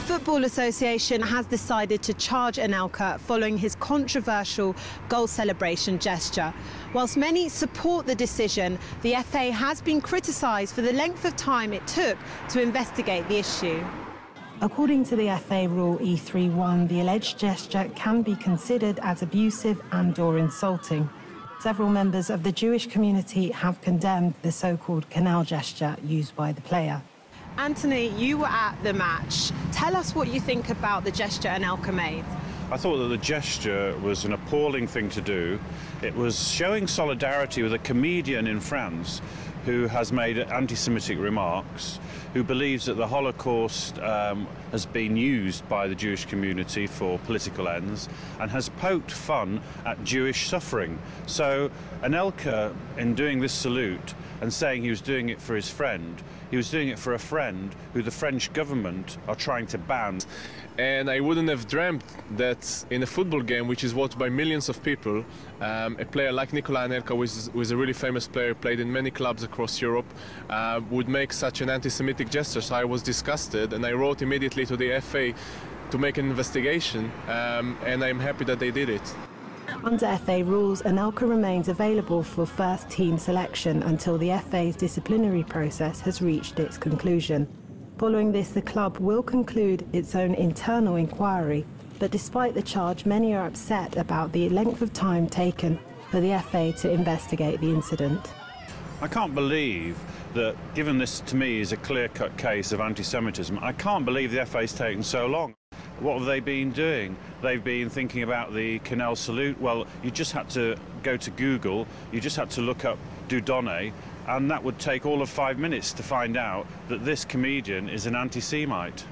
Football Association has decided to charge Anelka following his controversial goal celebration gesture. Whilst many support the decision, the FA has been criticised for the length of time it took to investigate the issue. According to the FA Rule E31, the alleged gesture can be considered as abusive and/or insulting. Several members of the Jewish community have condemned the so-called canal gesture used by the player. Anthony, you were at the match. Tell us what you think about the gesture Anelka made. I thought that the gesture was an appalling thing to do. It was showing solidarity with a comedian in France who has made anti-Semitic remarks, who believes that the Holocaust has been used by the Jewish community for political ends and has poked fun at Jewish suffering. So Anelka, in doing this salute and saying he was doing it for his friend, he was doing it for a friend who the French government are trying to ban. And I wouldn't have dreamt that in a football game, which is watched by millions of people, a player like Anelka, who is a really famous player, played in many clubs across Europe, would make such an anti-Semitic gesture. So I was disgusted, and I wrote immediately to the FA to make an investigation, and I'm happy that they did it. Under FA rules, Anelka remains available for first-team selection until the FA's disciplinary process has reached its conclusion. Following this, the club will conclude its own internal inquiry, but despite the charge, many are upset about the length of time taken for the FA to investigate the incident. I can't believe that, given this to me is a clear-cut case of anti-Semitism, I can't believe the FA's taken so long. What have they been doing? They've been thinking about the Quenelle salute. Well, you just had to go to Google, you just had to look up Dudonne, and that would take all of 5 minutes to find out that this comedian is an anti-Semite.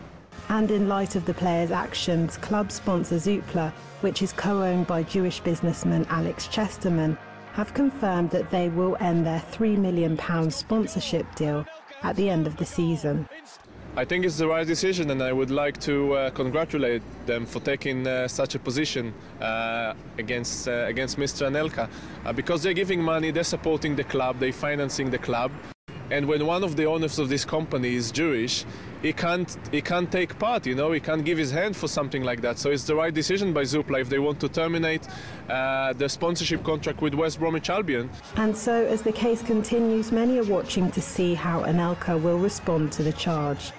And in light of the players' actions, club sponsor Zoopla, which is co-owned by Jewish businessman Alex Chesterman, have confirmed that they will end their £3 million sponsorship deal at the end of the season. I think it's the right decision, and I would like to congratulate them for taking such a position against Mr. Anelka, because they're giving money, they're supporting the club, they're financing the club, and when one of the owners of this company is Jewish, he can't take part, you know, he can't give his hand for something like that. So it's the right decision by Zoopla if they want to terminate the sponsorship contract with West Bromwich Albion. And so, as the case continues, many are watching to see how Anelka will respond to the charge.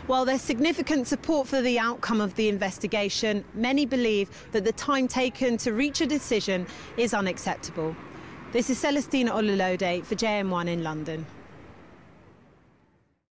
While there's significant support for the outcome of the investigation, many believe that the time taken to reach a decision is unacceptable. This is Celestina Olulode for JM1 in London.